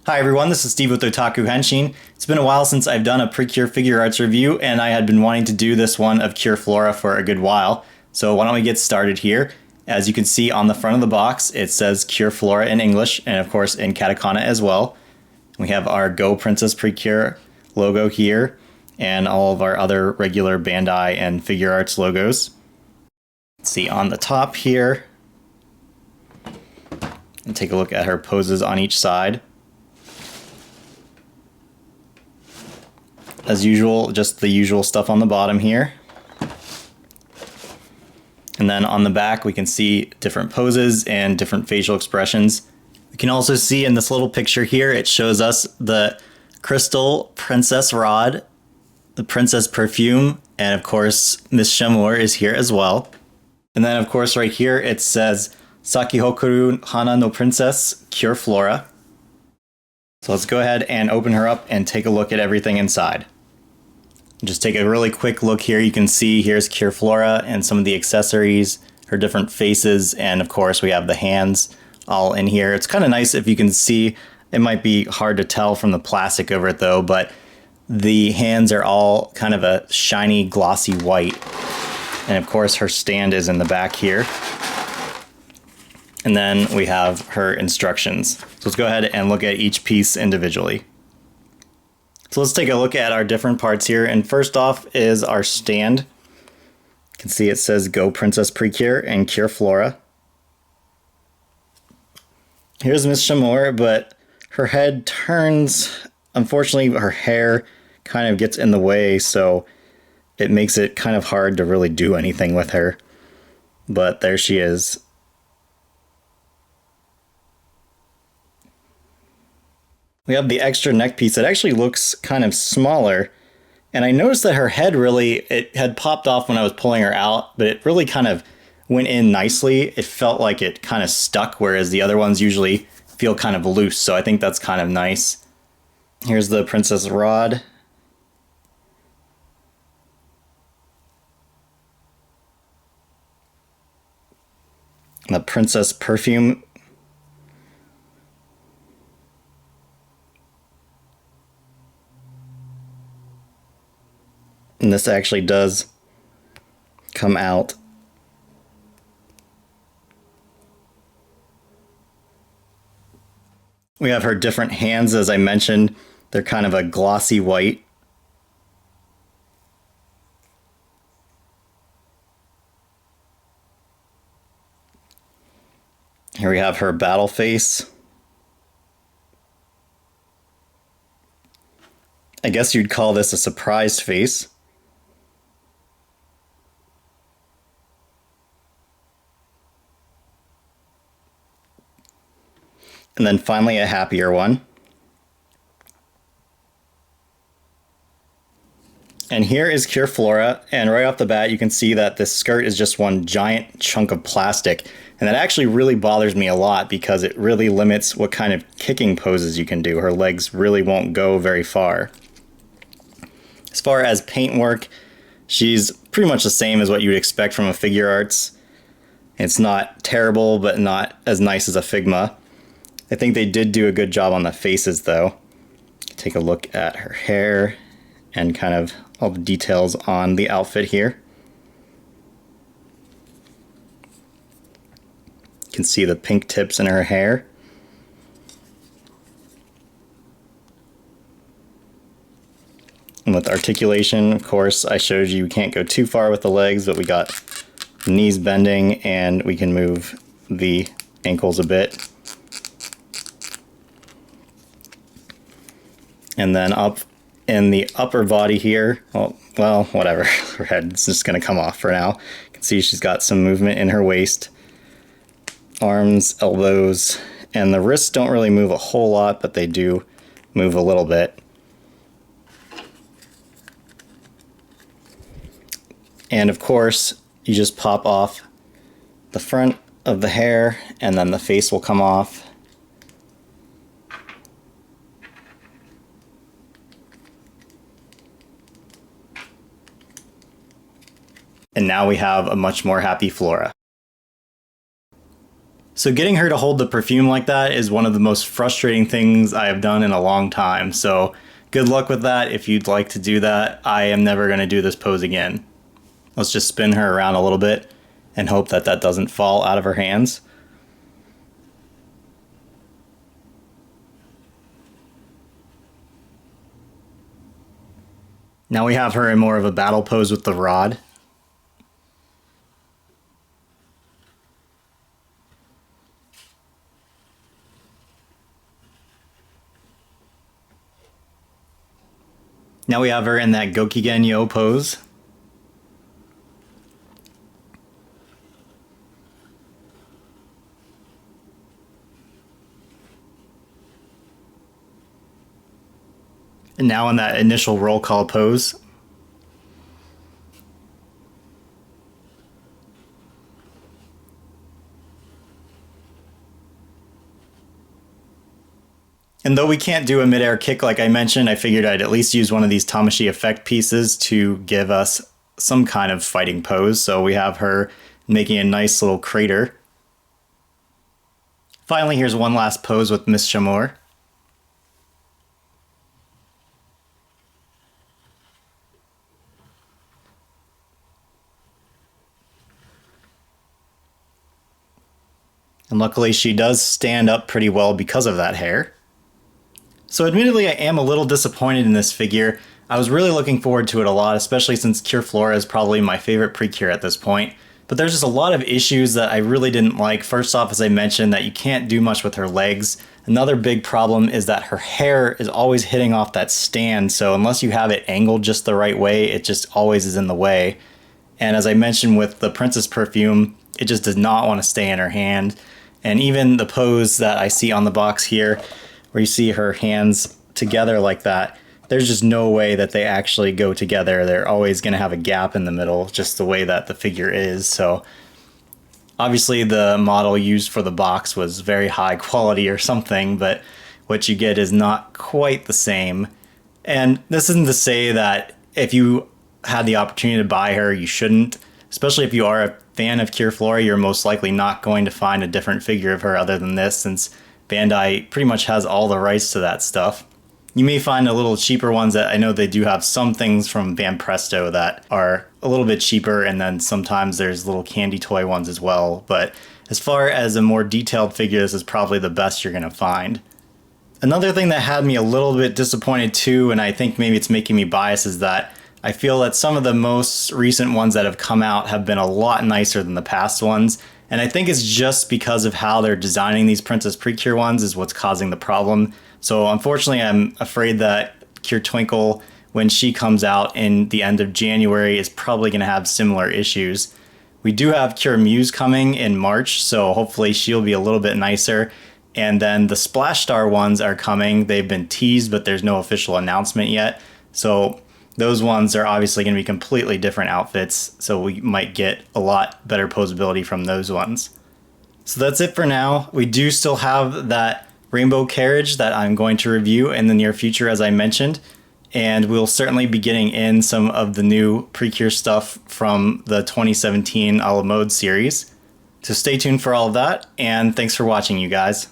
Hi everyone, this is Steve with Otaku Henshin. It's been a while since I've done a Precure Figuarts review, and I had been wanting to do this one of Cure Flora for a good while. So why don't we get started here? As you can see on the front of the box, it says Cure Flora in English, and of course in katakana as well. We have our Go Princess Precure logo here, and all of our other regular Bandai and Figuarts logos. See on the top here, and take a look at her poses on each side. As usual, just the usual stuff on the bottom here. And then on the back, we can see different poses and different facial expressions. We can also see in this little picture here, it shows us the crystal princess rod, the princess perfume, and of course, Miss Shamour is here as well. And then of course, right here, it says Sakihokoru Hana no Princess, Cure Flora. So let's go ahead and open her up and take a look at everything inside. Just take a really quick look here. You can see here's Cure Flora and some of the accessories, her different faces, and of course we have the hands all in here. It's kind of nice if you can see. It might be hard to tell from the plastic over it though, but the hands are all kind of a shiny, glossy white. And of course her stand is in the back here. And then we have her instructions. So let's go ahead and look at each piece individually. So let's take a look at our different parts here. And first off is our stand. You can see it says Go Princess Precure and Cure Flora. Here's Miss Shamour, but her head turns. Unfortunately, her hair kind of gets in the way, so it makes it kind of hard to really do anything with her. But there she is. We have the extra neck piece. It actually looks kind of smaller. And I noticed that her head it had popped off when I was pulling her out, but it really kind of went in nicely. It felt like it kind of stuck, whereas the other ones usually feel kind of loose. So I think that's kind of nice. Here's the Princess Rod. And the Princess Perfume. And this actually does come out. We have her different hands, as I mentioned. They're kind of a glossy white. Here we have her battle face. I guess you'd call this a surprised face. And then finally a happier one. And here is Cure Flora, and right off the bat you can see that this skirt is just one giant chunk of plastic, and that actually really bothers me a lot because it really limits what kind of kicking poses you can do. Her legs really won't go very far. As far as paintwork, she's pretty much the same as what you'd expect from a Figuarts. It's not terrible, but not as nice as a Figma. I think they did do a good job on the faces though. Take a look at her hair and kind of all the details on the outfit here. You can see the pink tips in her hair. And with articulation, of course, I showed you can't go too far with the legs, but we got knees bending and we can move the ankles a bit. And then up in the upper body here, well, whatever, her head's just gonna come off for now. You can see she's got some movement in her waist, arms, elbows, and the wrists don't really move a whole lot, but they do move a little bit. And of course, you just pop off the front of the hair and then the face will come off. And now we have a much more happy Flora. So getting her to hold the perfume like that is one of the most frustrating things I have done in a long time. So good luck with that if you'd like to do that. I am never going to do this pose again. Let's just spin her around a little bit and hope that that doesn't fall out of her hands. Now we have her in more of a battle pose with the rod. Now we have her in that Gokigen-yo pose. And now in that initial roll call pose. And though we can't do a midair kick like I mentioned, I figured I'd at least use one of these Tamashii effect pieces to give us some kind of fighting pose. So we have her making a nice little crater. Finally, here's one last pose with Miss Shamour. And luckily she does stand up pretty well because of that hair. So admittedly, I am a little disappointed in this figure. I was really looking forward to it a lot, especially since Cure Flora is probably my favorite Precure at this point. But there's just a lot of issues that I really didn't like. First off, as I mentioned, that you can't do much with her legs. Another big problem is that her hair is always hitting off that stand, so unless you have it angled just the right way, it just always is in the way. And as I mentioned with the Princess perfume, it just does not want to stay in her hand. And even the pose that I see on the box here, where you see her hands together like that, there's just no way that they actually go together. They're always going to have a gap in the middle, just the way that the figure is. So obviously the model used for the box was very high quality or something, but what you get is not quite the same. And this isn't to say that if you had the opportunity to buy her, you shouldn't. Especially if you are a fan of Cure Flora, you're most likely not going to find a different figure of her other than this, since Bandai pretty much has all the rights to that stuff. You may find a little cheaper ones that I know they do have some things from Van Presto that are a little bit cheaper, and then sometimes there's little candy toy ones as well. But as far as a more detailed figure, this is probably the best you're going to find. Another thing that had me a little bit disappointed too, and I think maybe it's making me biased, is that I feel that some of the most recent ones that have come out have been a lot nicer than the past ones. And I think it's just because of how they're designing these Princess Precure ones is what's causing the problem. So unfortunately, I'm afraid that Cure Twinkle, when she comes out in the end of January, is probably going to have similar issues. We do have Cure Muse coming in March, so hopefully she'll be a little bit nicer. And then the Splash Star ones are coming. They've been teased, but there's no official announcement yet. So those ones are obviously going to be completely different outfits, so we might get a lot better posability from those ones. So that's it for now. We do still have that rainbow carriage that I'm going to review in the near future, as I mentioned, and we'll certainly be getting in some of the new Precure stuff from the 2017 A la Mode series. So stay tuned for all of that, and thanks for watching, you guys.